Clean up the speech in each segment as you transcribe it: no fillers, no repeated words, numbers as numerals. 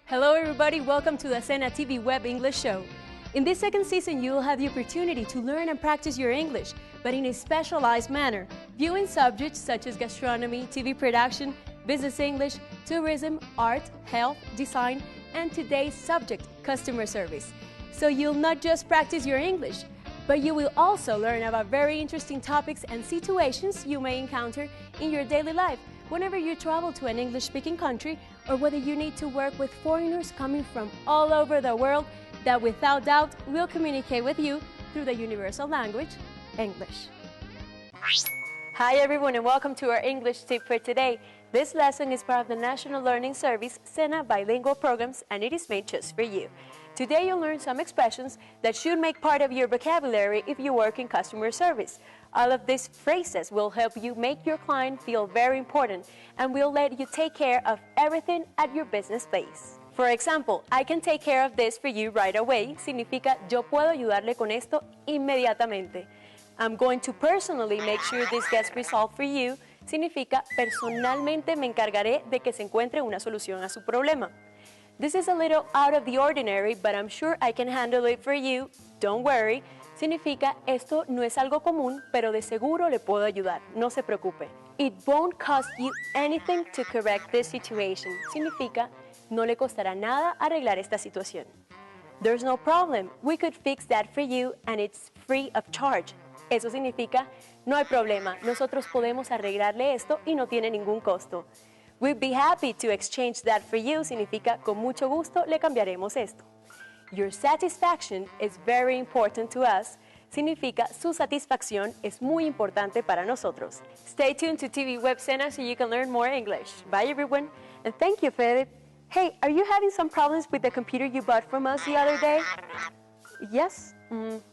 Hello everybody, welcome to the SENA TV Web English Show. In this second season, you will have the opportunity to learn and practice your English, but in a specialized manner, viewing subjects such as gastronomy, TV production, business English, tourism, art, health, design, and today's subject, customer service. So you'll not just practice your English, but you will also learn about very interesting topics and situations you may encounter in your daily life whenever you travel to an English-speaking country, or whether you need to work with foreigners coming from all over the world that without doubt will communicate with you through the universal language, English. Hi everyone and welcome to our English tip for today. This lesson is part of the National Learning Service SENA bilingual programs and it is made just for you. Today you'll learn some expressions that should make part of your vocabulary if you work in customer service. All of these phrases will help you make your client feel very important and will let you take care of everything at your business place. For example, I can take care of this for you right away significa yo puedo ayudarle con esto inmediatamente. I'm going to personally make sure this gets resolved for you significa personalmente me encargaré de que se encuentre una solución a su problema. This is a little out of the ordinary, but I'm sure I can handle it for you. Don't worry. Significa esto no es algo común, pero de seguro le puedo ayudar. No se preocupe. It won't cost you anything to correct this situation. Significa no le costará nada arreglar esta situación. There's no problem. We could fix that for you and it's free of charge. Eso significa no hay problema. Nosotros podemos arreglarle esto y no tiene ningún costo. We'd be happy to exchange that for you. Significa con mucho gusto le cambiaremos esto. Your satisfaction is very important to us. Significa su satisfacción es muy importante para nosotros. Stay tuned to TV Web SENA so you can learn more English. Bye everyone, and thank you, Felipe. Hey, are you having some problems with the computer you bought from us the other day? Yes?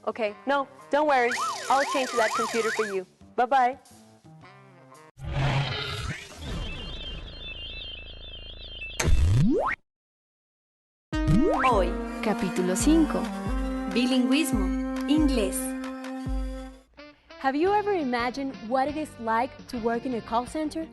Okay, no, don't worry. I'll change that computer for you. Bye-bye. Hoy, capítulo 5. Bilingüismo, inglés. Have you ever imagined what it is like to work in a call center?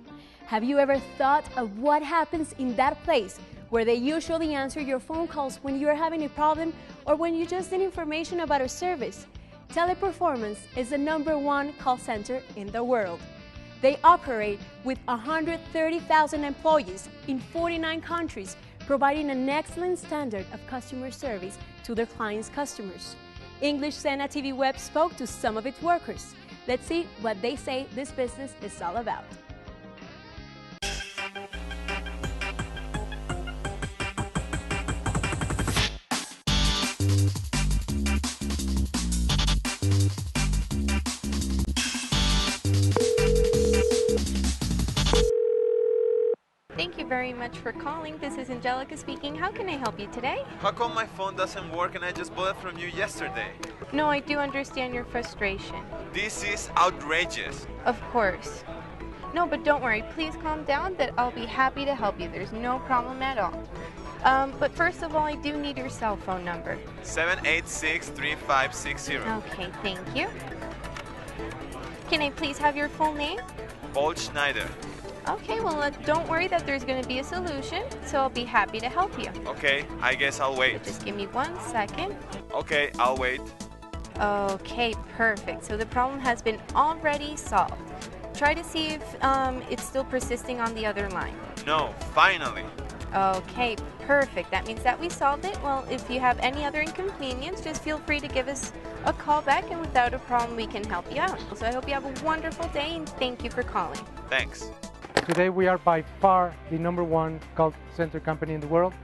Have you ever thought of what happens in that place where they usually answer your phone calls when you are having a problem or when you just need information about a service? Teleperformance is the #1 call center in the world. They operate with 130,000 employees in 49 countries, providing an excellent standard of customer service to their clients' customers. English SENA TV Web spoke to some of its workers. Let's see what they say this business is all about. Thank you very much for calling. This is Angelica speaking. How can I help you today? How come my phone doesn't work and I just bought it from you yesterday? No, I do understand your frustration. This is outrageous. Of course. No, but don't worry. Please calm down that I'll be happy to help you. There's no problem at all. But first of all, I do need your cell phone number. 786-3560. Okay, thank you. Can I please have your full name? Paul Schneider. Okay, well, don't worry that there's going to be a solution, so I'll be happy to help you. Okay, I guess I'll wait. Just give me 1 second. Okay, I'll wait. Okay, perfect. So the problem has been already solved. Try to see if it's still persisting on the other line. No, finally. Okay, perfect. That means that we solved it. Well, if you have any other inconvenience, just feel free to give us a call back, and without a problem, we can help you out. So I hope you have a wonderful day, and thank you for calling. Thanks. Today we are by far the #1 call center company in the world,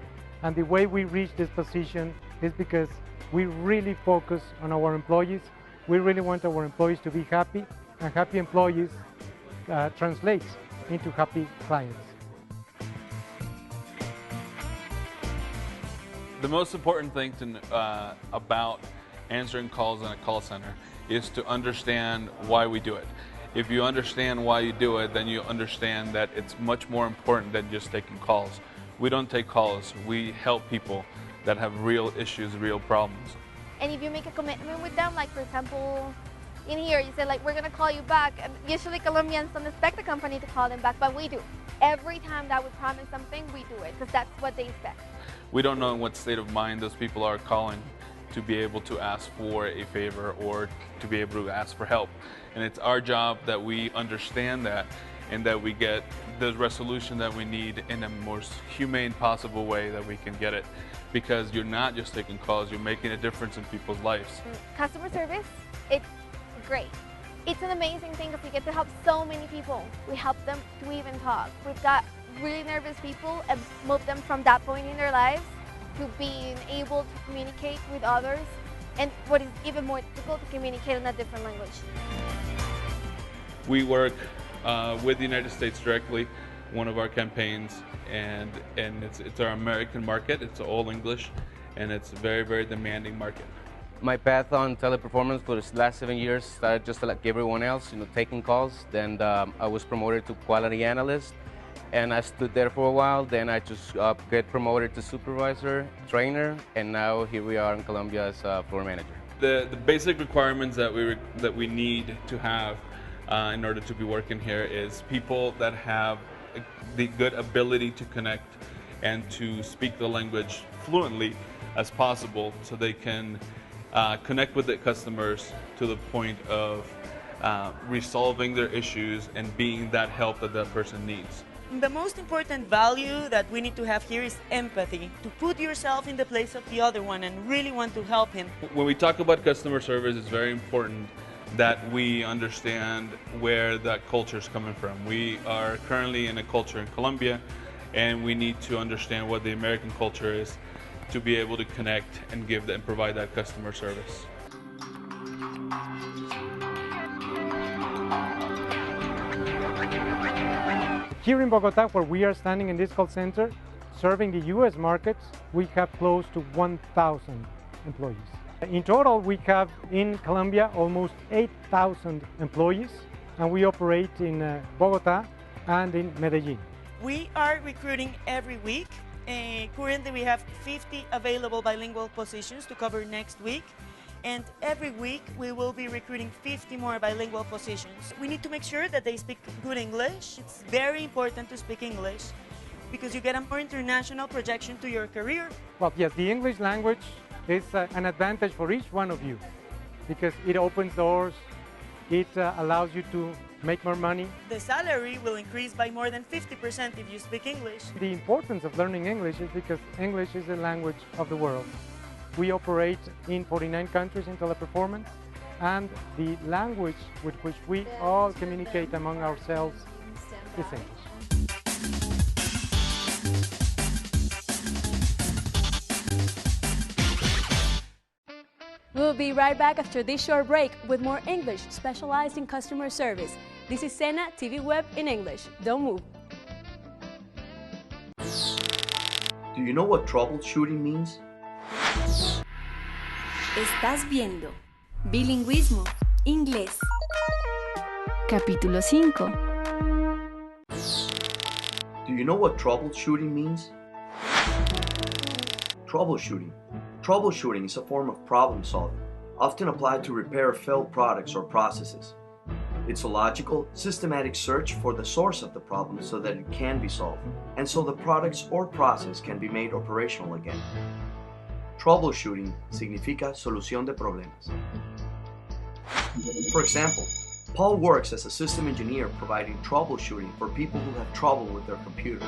and the way we reach this position is because we really focus on our employees. We really want our employees to be happy, and happy employees translates into happy clients. The most important thing about answering calls in a call center is to understand why we do it. If you understand why you do it, then you understand that it's much more important than just taking calls. We don't take calls, we help people that have real issues, real problems. And if you make a commitment with them, like for example, in here you say like, we're gonna call you back, and usually Colombians don't expect the company to call them back, but we do. Every time that we promise something, we do it, because that's what they expect. We don't know in what state of mind those people are calling to be able to ask for a favor or to be able to ask for help. And it's our job that we understand that and that we get the resolution that we need in the most humane possible way that we can get it. Because you're not just taking calls, you're making a difference in people's lives. Customer service, it's great. It's an amazing thing because we get to help so many people. We help them to even talk. We've got really nervous people and move them from that point in their lives to being able to communicate with others, and what is even more difficult, to communicate in a different language. We work with the United States directly, one of our campaigns, and it's our American market. It's all English, and it's a very, very demanding market. My path on teleperformance for the last 7 years started just like everyone else, taking calls. Then I was promoted to quality analyst, and I stood there for a while. Then I just get promoted to supervisor, trainer, and now here we are in Colombia as a floor manager. The basic requirements that we need to have in order to be working here is people that have the good ability to connect and to speak the language fluently as possible, so they can connect with the customers to the point of resolving their issues and being that help that that person needs. The most important value that we need to have here is empathy, to put yourself in the place of the other one and really want to help him. When we talk about customer service, it's very important that we understand where that culture is coming from. We are currently in a culture in Colombia, and we need to understand what the American culture is to be able to connect and give and provide that customer service. Here in Bogota, where we are standing in this call center, serving the US markets, we have close to 1,000 employees. In total, we have in Colombia almost 8,000 employees, and we operate in Bogota and in Medellin. We are recruiting every week. Currently we have 50 available bilingual positions to cover next week. And every week we will be recruiting 50 more bilingual positions. We need to make sure that they speak good English. It's very important to speak English because you get a more international projection to your career. Well, yes, the English language is an advantage for each one of you because it opens doors, it allows you to make more money. The salary will increase by more than 50% if you speak English. The importance of learning English is because English is the language of the world. We operate in 49 countries in teleperformance, and the language with which we all communicate among ourselves is English. We'll be right back after this short break with more English specialized in customer service. This is SENA TV Web in English. Don't move. Do you know what troubleshooting means? Estás viendo Bilingüismo, Inglés. Capítulo 5. Do you know what troubleshooting means? Troubleshooting. Troubleshooting is a form of problem solving, often applied to repair failed products or processes. It's a logical, systematic search for the source of the problem so that it can be solved, and so the products or process can be made operational again. Troubleshooting significa solución de problemas. For example, Paul works as a system engineer providing troubleshooting for people who have trouble with their computer.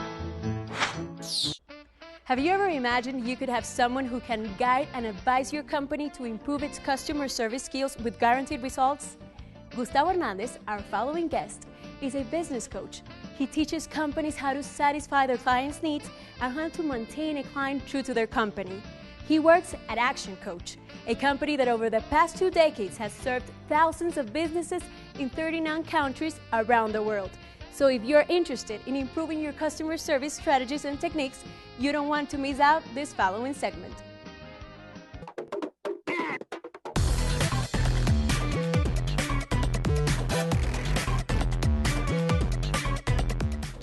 Have you ever imagined you could have someone who can guide and advise your company to improve its customer service skills with guaranteed results? Gustavo Hernandez, our following guest, is a business coach. He teaches companies how to satisfy their clients' needs and how to maintain a client true to their company. He works at Action Coach, a company that over the past 2 decades has served thousands of businesses in 39 countries around the world. So if you're interested in improving your customer service strategies and techniques, you don't want to miss out this following segment.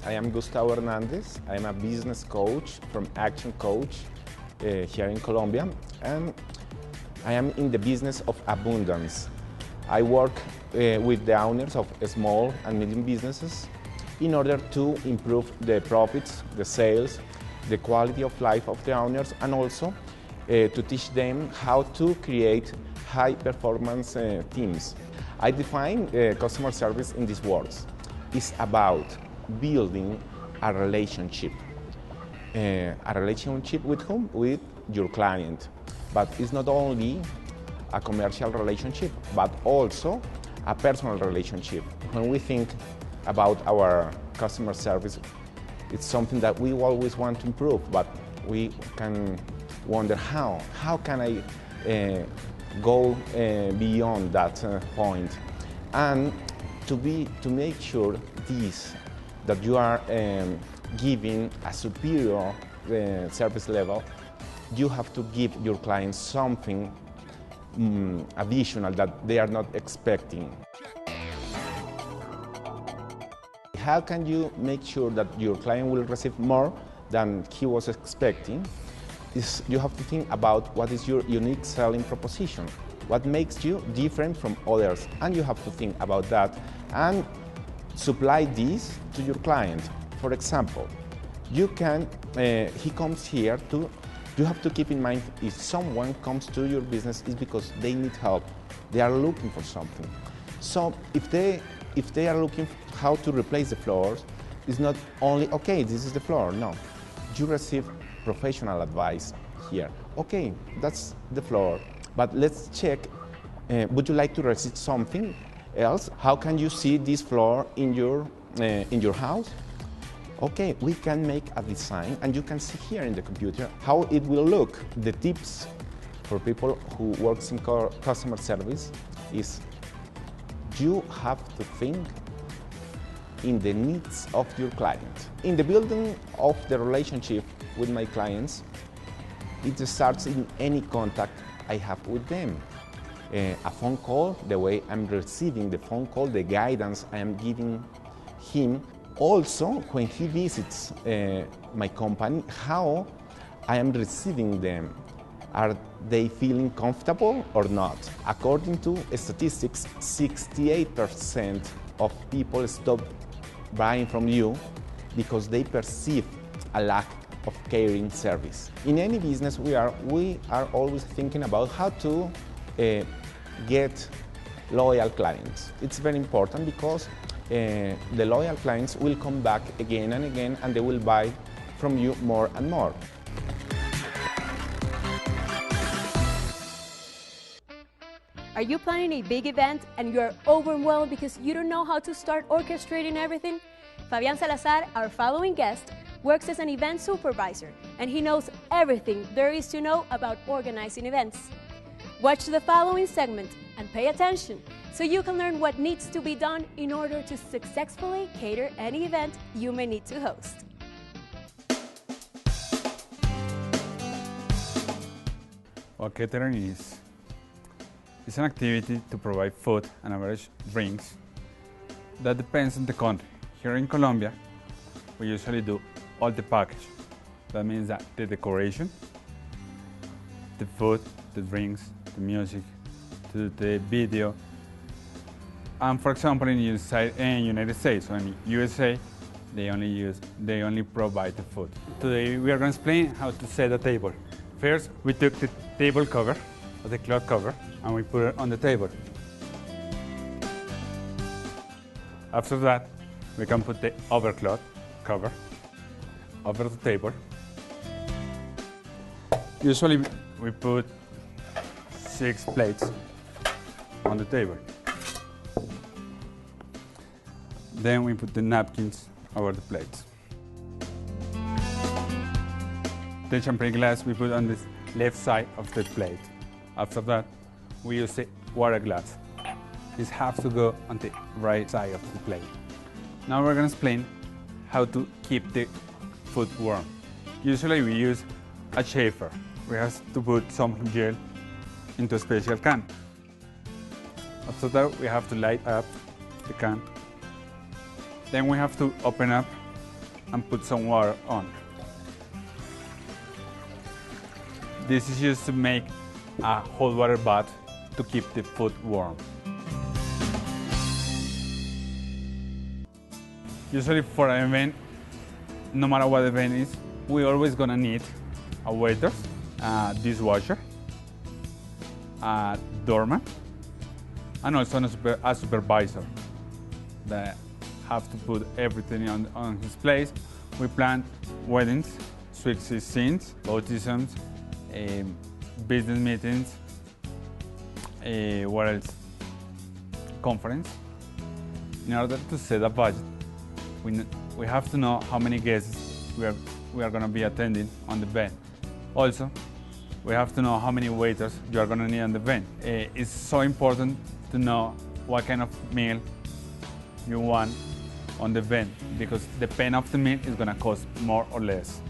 I am Gustavo Hernandez. I am a business coach from Action Coach here in Colombia, and I am in the business of abundance. I work with the owners of small and medium businesses in order to improve the profits, the sales, the quality of life of the owners, and also to teach them how to create high-performance teams. I define customer service in these words. It's about building a relationship. A relationship with whom? With your client. But it's not only a commercial relationship, but also a personal relationship. When we think about our customer service, it's something that we always want to improve, but we can wonder how. How can I go beyond that point? And to make sure that you are giving a superior service level, you have to give your clients something additional that they are not expecting. How can you make sure that your client will receive more than he was expecting? You have to think about what is your unique selling proposition, what makes you different from others, and you have to think about that and supply this to your client. For example, he comes here you have to keep in mind, if someone comes to your business, it's because they need help. They are looking for something. So if they are looking how to replace the floors, it's not only, okay, this is the floor. No, you receive professional advice here. Okay, that's the floor, but let's check, would you like to receive something else? How can you see this floor in your house? Okay, we can make a design, and you can see here in the computer how it will look. The tips for people who works in customer service is you have to think in the needs of your client. In the building of the relationship with my clients, it starts in any contact I have with them. A phone call, the way I'm receiving the phone call, the guidance I am giving him. Also, when he visits my company, how I am receiving them. Are they feeling comfortable or not? According to statistics, 68% of people stop buying from you because they perceive a lack of caring service. In any business we are always thinking about how to get loyal clients. It's very important because the loyal clients will come back again and again, and they will buy from you more and more. Are you planning a big event and you are overwhelmed because you don't know how to start orchestrating everything? Fabián Salazar, our following guest, works as an event supervisor, and he knows everything there is to know about organizing events. Watch the following segment and pay attention so you can learn what needs to be done in order to successfully cater any event you may need to host. Well, catering is an activity to provide food and beverage drinks that depends on the country. Here in Colombia, we usually do all the package. That means that the decoration, the food, the drinks, the music, the video. And for example, in United States or in USA, they only provide the food. Today we are going to explain how to set a table. First, we took the table cover, or the cloth cover, and we put it on the table. After that, we can put the overcloth cover over the table. Usually we put 6 plates on the table. Then we put the napkins over the plates. The champagne glass we put on the left side of the plate. After that, we use the water glass. This has to go on the right side of the plate. Now we're going to explain how to keep the food warm. Usually we use a shaker. We have to put some gel into a special can. After that, we have to light up the can. Then we have to open up and put some water on. This is used to make a hot water bath to keep the food warm. Usually for an event, no matter what the event is, we're always gonna need a waiter, a dishwasher, a doorman, and also a supervisor that have to put everything on his place. We plan weddings, sweet 16s, baptisms, business meetings, what else? Conference. In order to set a budget, we have to know how many guests we are going to be attending on the event. Also, we have to know how many waiters you are going to need on the event. It's so important to know what kind of meal you want on the event, because depending of the meal is going to cost more or less.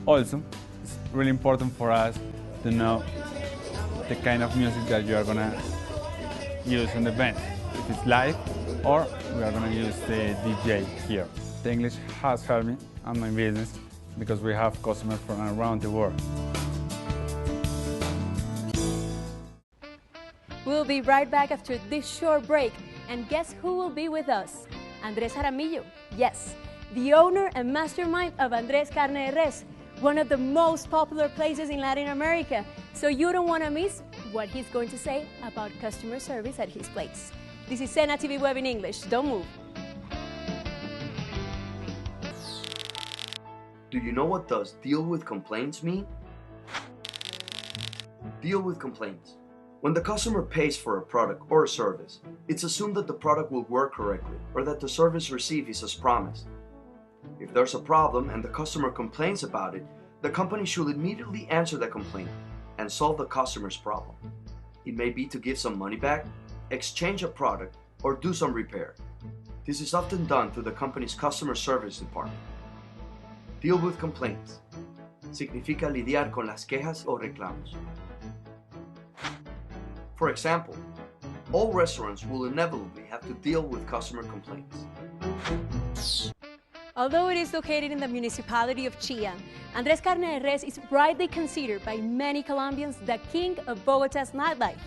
Also, it's really important for us to know the kind of music that you are going to use on the event. If it's live, or we are going to use the DJ here. The English has helped me on my business because we have customers from around the world. We'll be right back after this short break, and guess who will be with us? Andrés Jaramillo, yes, the owner and mastermind of Andrés Carne de Res, one of the most popular places in Latin America. So you don't want to miss what he's going to say about customer service at his place. This is SENA TV Web in English. Don't move. Do you know what does deal with complaints mean? Deal with complaints. When the customer pays for a product or a service, it's assumed that the product will work correctly or that the service received is as promised. If there's a problem and the customer complains about it, the company should immediately answer the complaint and solve the customer's problem. It may be to give some money back, exchange a product, or do some repair. This is often done through the company's customer service department. Deal with complaints. Significa lidiar con las quejas o reclamos. For example, all restaurants will inevitably have to deal with customer complaints. Although it is located in the municipality of Chillán, Andrés Carne de Res is widely considered by many Colombians the king of Bogota's nightlife.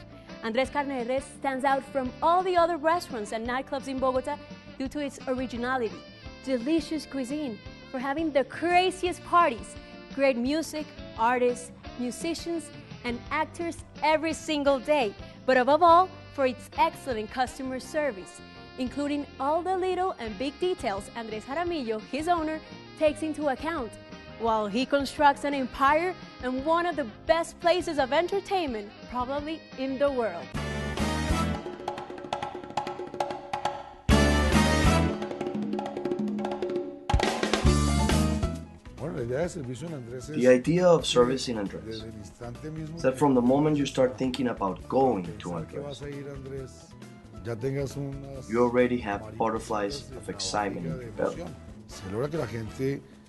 Andrés Carne de Res stands out from all the other restaurants and nightclubs in Bogota due to its originality, delicious cuisine, for having the craziest parties, great music, artists, musicians, and actors every single day, but above all, for its excellent customer service, including all the little and big details Andrés Jaramillo, his owner, takes into account, while he constructs an empire and one of the best places of entertainment, probably in the world. The idea of service in Andrés is that from the moment you start thinking about going to Andrés, you already have butterflies of excitement in your belly.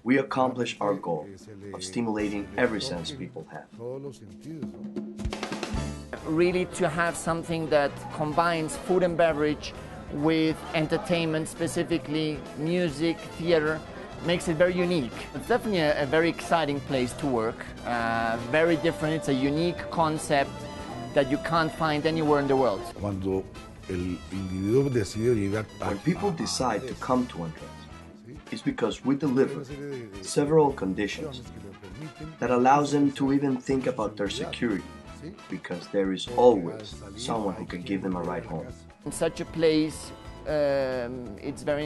We accomplish our goal of stimulating every sense people have. Really to have something that combines food and beverage with entertainment, specifically music, theater, makes it very unique. It's definitely a very exciting place to work, very different. It's a unique concept that you can't find anywhere in the world. When people decide to come to Andrés, it's because we deliver several conditions that allows them to even think about their security, because there is always someone who can give them a ride home. In such a place, it's very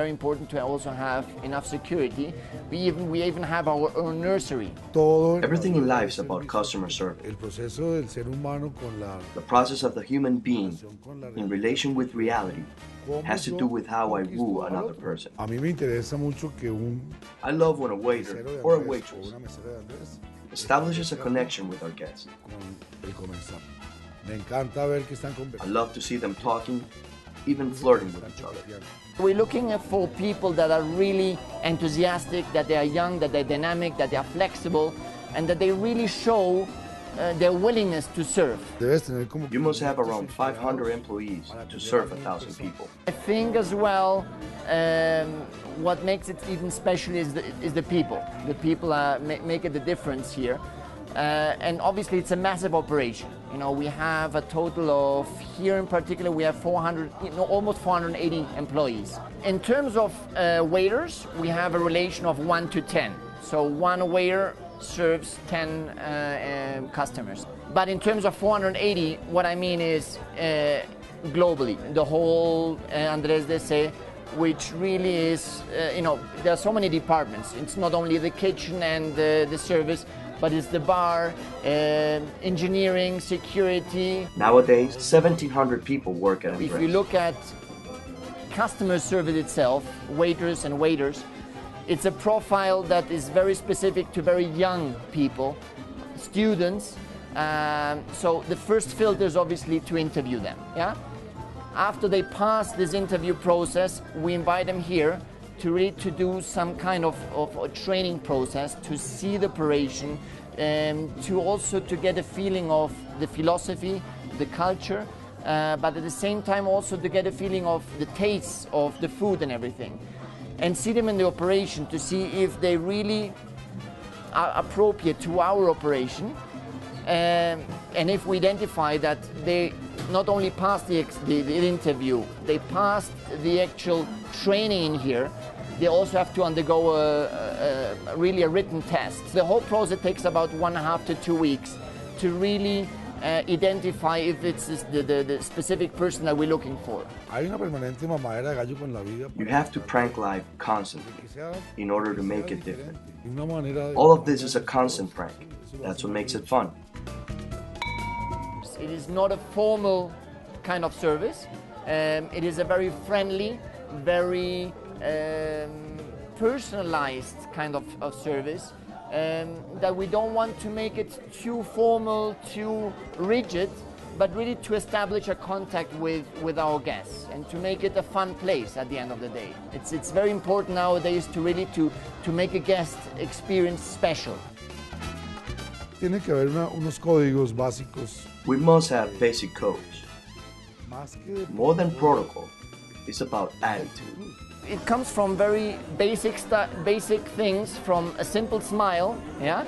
important to also have enough security. We even have our own nursery. Everything in life is about customer service. The process of the human being in relation with reality has to do with how I woo another person. I love when a waiter or a waitress establishes a connection with our guests. I love to see them talking even flirting with each other. We're looking for people that are really enthusiastic, that they are young, that they're dynamic, that they are flexible, and that they really show their willingness to serve. You must have around 500 employees to serve 1,000 people. I think as well, what makes it even special is the people. The people make it the difference here. And obviously it's a massive operation. You know, we have a total of, here in particular, we have almost 480 employees. In terms of waiters, we have a relation of 1 to 10. So one waiter serves 10 customers. But in terms of 480, what I mean is globally, the whole Andrés DC, which really is, you know, there are so many departments. It's not only the kitchen and the service, but it's the bar, engineering, security. Nowadays, 1,700 people work at Andrés. If you look at customer service itself, waiters and waiters, it's a profile that is very specific to very young people, students. So the first filter is obviously to interview them. Yeah? After they pass this interview process, we invite them here to do some kind of a training process, to see the operation, and to get a feeling of the philosophy, the culture, but at the same time also to get a feeling of the taste of the food and everything. And see them in the operation to see if they really are appropriate to our operation. And if we identify that they not only passed the interview, they passed the actual training in here, they also have to undergo really a written test. The whole process takes about 1.5 to 2 weeks to really identify if it's the specific person that we're looking for. You have to prank live constantly in order to make it different. All of this is a constant prank. That's what makes it fun. It is not a formal kind of service. It is a very friendly, very personalized kind of service. That we don't want to make it too formal, too rigid, but really to establish a contact with our guests and to make it a fun place at the end of the day. It's very important nowadays to really to make a guest experience special. Tiene que haber unos códigos básicos. We must have basic codes. More than protocol, it's about attitude. It comes from very basic things, from a simple smile, yeah,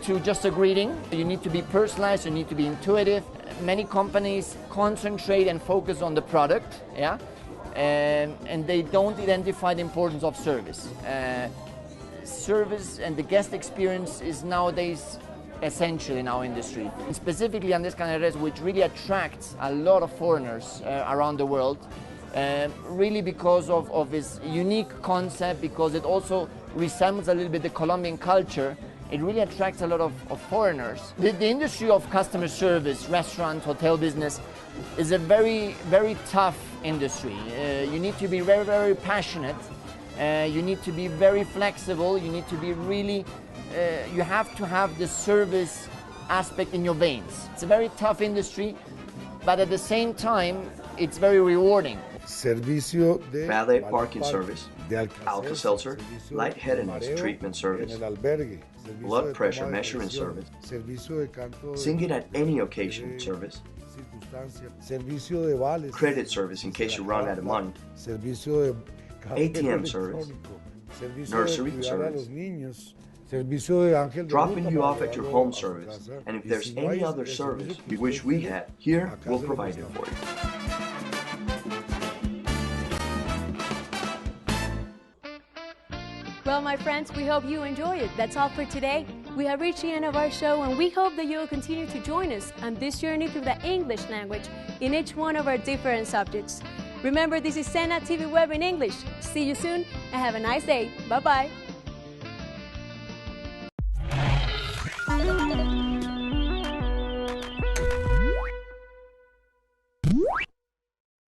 to just a greeting. You need to be personalized, you need to be intuitive. Many companies concentrate and focus on the product, yeah, and they don't identify the importance of service. Service and the guest experience is nowadays essential in our industry. And specifically Andrés Caneres, which really attracts a lot of foreigners around the world, really because of its unique concept, because it also resembles a little bit the Colombian culture. It really attracts a lot of foreigners. The industry of customer service, restaurant, hotel business is a very, very tough industry. You need to be very, very passionate. You need to be very flexible. You need to be really, you have to have the service aspect in your veins. It's a very tough industry, but at the same time, it's very rewarding. Valet parking service, Alka-Seltzer, lightheadedness treatment service, blood pressure measuring service, singing at any occasion service, credit service in case you run out of money, ATM service, nursery service, dropping you off at your home service, and if there's any other service you wish we had, here we'll provide it for you. Well, my friends, we hope you enjoy it. That's all for today. We have reached the end of our show, and we hope that you will continue to join us on this journey through the English language in each one of our different subjects. Remember, this is SENA TV Web in English. See you soon, and have a nice day. Bye-bye.